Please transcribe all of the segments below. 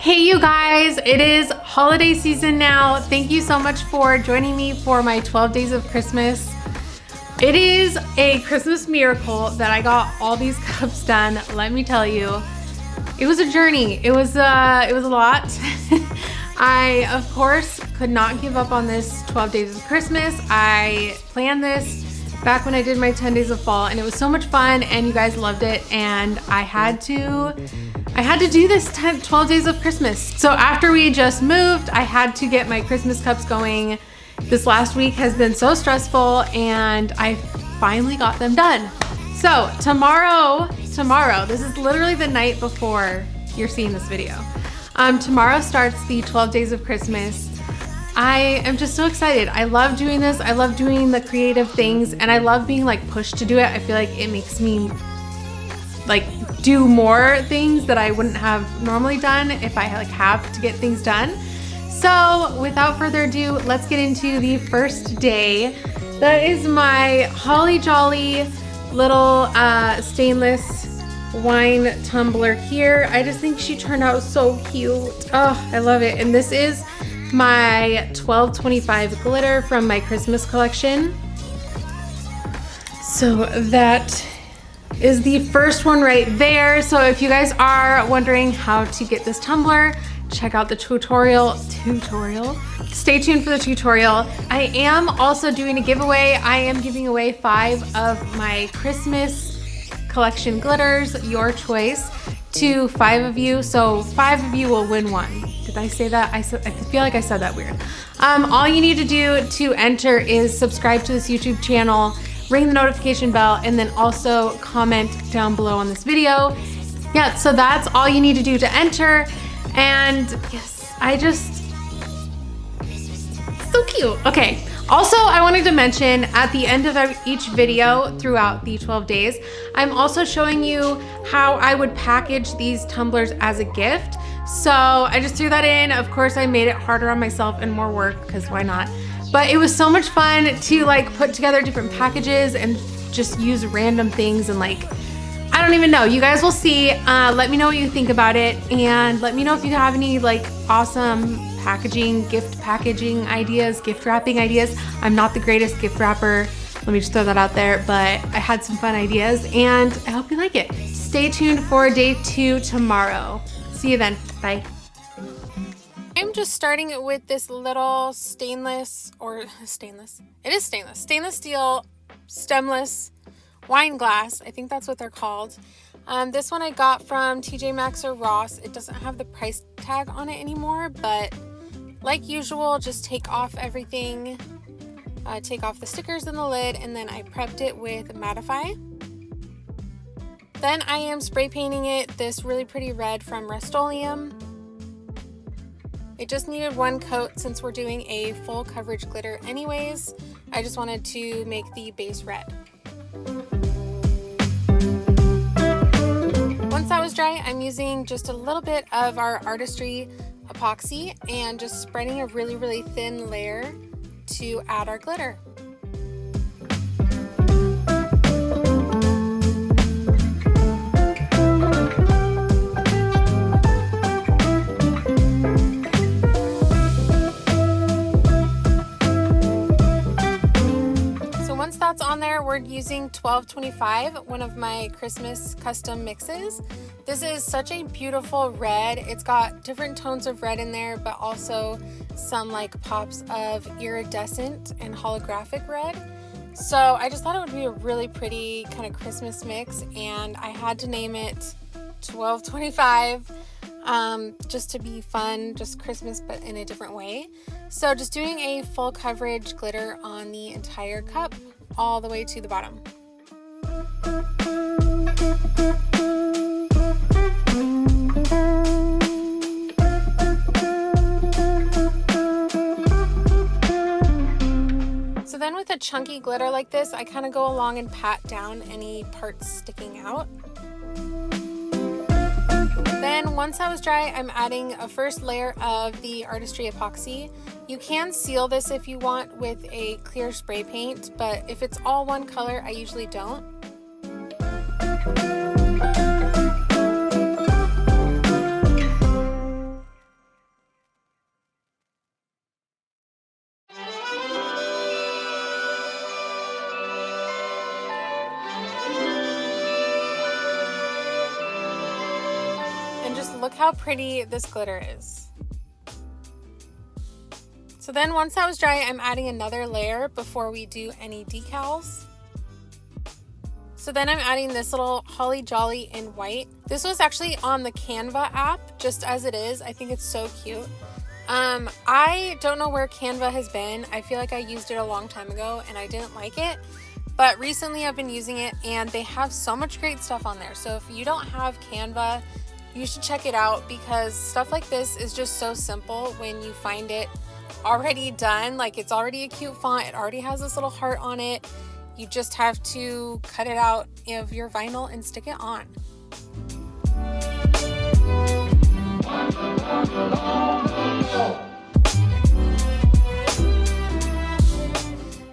Hey you guys, it is holiday season now. Thank you so much for joining me for my 12 days of Christmas. It is a Christmas miracle that I got all these cups done. Let me tell you, it was a journey. It was a lot. I, of course, could not give up on this 12 days of Christmas. I planned this back when I did my 10 days of fall, and it was so much fun, and you guys loved it, and I had to do this 12 days of Christmas. So after we just moved, I had to get my Christmas cups going. This last week has been so stressful, and I finally got them done. So tomorrow, this is literally the night before you're seeing this video. Tomorrow starts the 12 days of Christmas. I am just so excited. I love doing this. I love doing the creative things, and I love being like pushed to do it. I feel like it makes me like do more things that I wouldn't have normally done if I have to get things done. So without further ado, let's get into the first day. That is my holly jolly little stainless wine tumbler here. I just think she turned out so cute. Oh, I love it. And this is my 1225 glitter from my Christmas collection. So that is the first one right there. So if you guys are wondering how to get this tumbler, check out the tutorial. Stay tuned for the tutorial. I am also doing a giveaway. I am giving away 5 of my Christmas collection glitters, your choice, to 5 of you. So 5 of you will win one. Did I say that? I feel like I said that weird. All you need to do to enter is subscribe to this YouTube channel, ring the notification bell, and then also comment down below on this video. Yeah, so that's all you need to do to enter. And yes, so cute. Okay, also I wanted to mention at the end of each video throughout the 12 days, I'm also showing you how I would package these tumblers as a gift. So I just threw that in. Of course, I made it harder on myself and more work, because why not? But it was so much fun to put together different packages and just use random things, and I don't even know. You guys will see. Let me know what you think about it, and let me know if you have any awesome gift packaging ideas, gift wrapping ideas. I'm not the greatest gift wrapper. Let me just throw that out there, but I had some fun ideas, and I hope you like it. Stay tuned for day 2 tomorrow. See you then. Bye. I'm just starting it with this little stainless steel stemless wine glass. I think that's what they're called. This one I got from TJ Maxx or Ross. It doesn't have the price tag on it anymore, but like usual, just take off everything. Take off the stickers and the lid, and then I prepped it with Mattify. Then I am spray painting it this really pretty red from Rust-Oleum. It just needed 1 coat since we're doing a full coverage glitter anyways. I just wanted to make the base red. Once that was dry, I'm using just a little bit of our Artistry epoxy and just spreading a really, really thin layer to add our glitter. That's on there. We're using 1225, one of my Christmas custom mixes. This is such a beautiful red. It's got different tones of red in there, but also some pops of iridescent and holographic red. So I just thought it would be a really pretty kind of Christmas mix, and I had to name it 1225 just to be fun, just Christmas but in a different way. So just doing a full coverage glitter on the entire cup all the way to the bottom. So then with a chunky glitter like this, I kind of go along and pat down any parts sticking out. Then once that was dry, I'm adding a first layer of the Artistry epoxy. You can seal this if you want with a clear spray paint, but if it's all one color, I usually don't. how pretty this glitter is. So then once that was dry, I'm adding another layer before we do any decals. So then I'm adding this little Holly Jolly in white. This was actually on the Canva app, just as it is. I think it's so cute. I don't know where Canva has been. I feel like I used it a long time ago and I didn't like it. But recently I've been using it and they have so much great stuff on there. So if you don't have Canva, you should check it out because stuff like this is just so simple when you find it already done. Like it's already a cute font. It already has this little heart on it. You just have to cut it out of your vinyl and stick it on.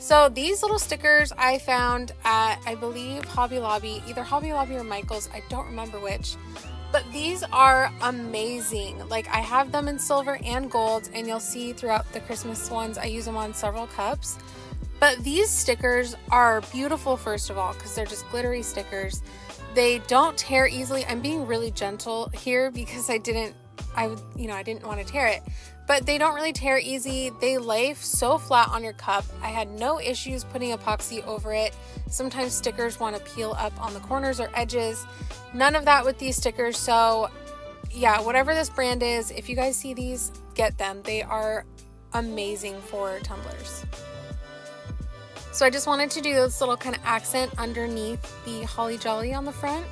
So these little stickers I found at, I believe, Hobby Lobby, either Hobby Lobby or Michael's, I don't remember which, but these are amazing. Like I have them in silver and gold, and you'll see throughout the Christmas ones, I use them on several cups. But these stickers are beautiful, first of all, because they're just glittery stickers. They don't tear easily. I'm being really gentle here because I didn't want to tear it. But they don't really tear easy. They lay so flat on your cup. I had no issues putting epoxy over it. Sometimes stickers want to peel up on the corners or edges. None of that with these stickers. So yeah, whatever this brand is, if you guys see these, get them. They are amazing for tumblers. So I just wanted to do this little kind of accent underneath the Holly Jolly on the front.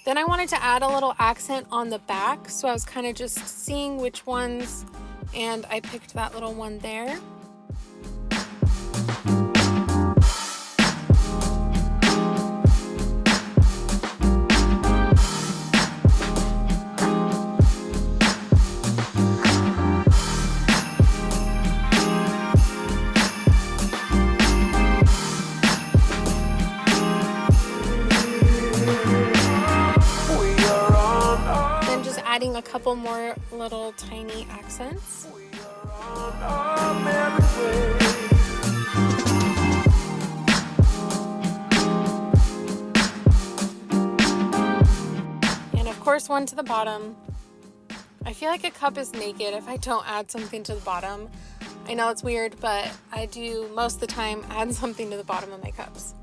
Then I wanted to add a little accent on the back, so I was kind of just seeing which ones, and I picked that little one there. Adding a couple more little tiny accents. And of course one to the bottom. I feel like a cup is naked if I don't add something to the bottom. I know it's weird, but I do most of the time add something to the bottom of my cups.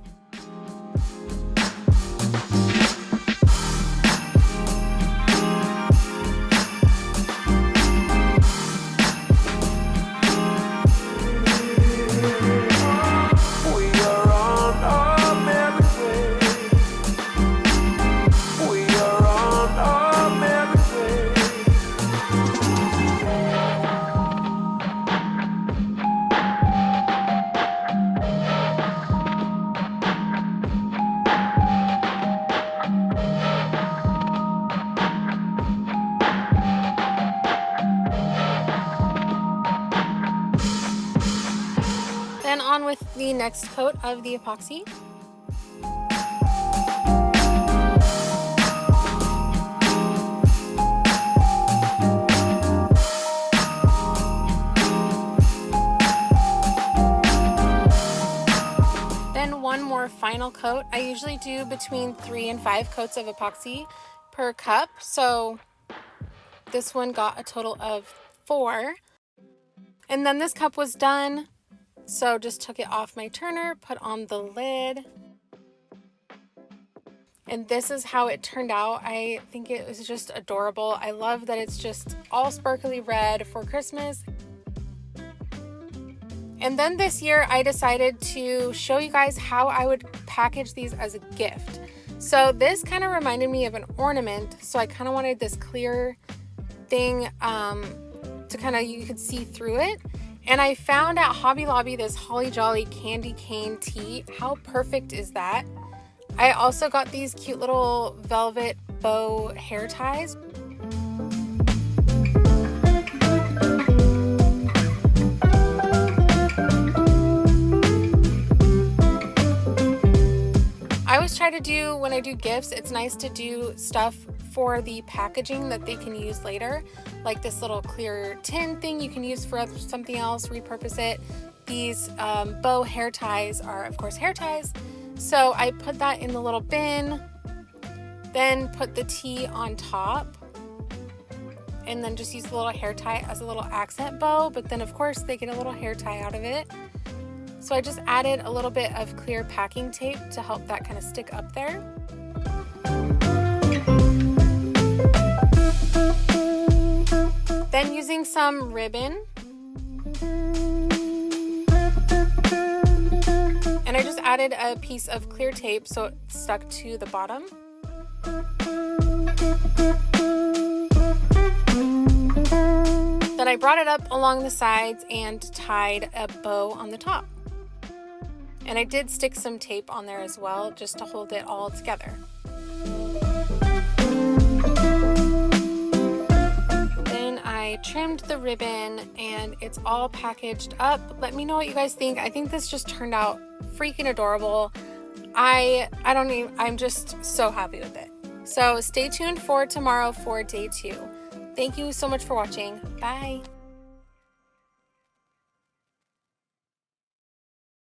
Then on with the next coat of the epoxy. Then one more final coat. I usually do between 3 and 5 coats of epoxy per cup. So this one got a total of 4. And then this cup was done. So just took it off my turner, put on the lid. And this is how it turned out. I think it was just adorable. I love that it's just all sparkly red for Christmas. And then this year I decided to show you guys how I would package these as a gift. So this kind of reminded me of an ornament. So I kind of wanted this clear thing to kind of, you could see through it. And I found at Hobby Lobby this Holly Jolly candy cane tee. How perfect is that? I also got these cute little velvet bow hair ties. I always try to do, when I do gifts, it's nice to do stuff for the packaging that they can use later, like this little clear tin thing you can use for something else, repurpose it. These bow hair ties are, of course, hair ties. So I put that in the little bin, then put the tea on top, and then just use the little hair tie as a little accent bow. But then, of course, they get a little hair tie out of it. So I just added a little bit of clear packing tape to help that kind of stick up there. Then using some ribbon, and I just added a piece of clear tape so it stuck to the bottom. Then I brought it up along the sides and tied a bow on the top. And I did stick some tape on there as well, just to hold it all together. Then I trimmed the ribbon and it's all packaged up. Let me know what you guys think. I think this just turned out freaking adorable. I'm just so happy with it. So stay tuned for tomorrow for day 2. Thank you so much for watching. Bye.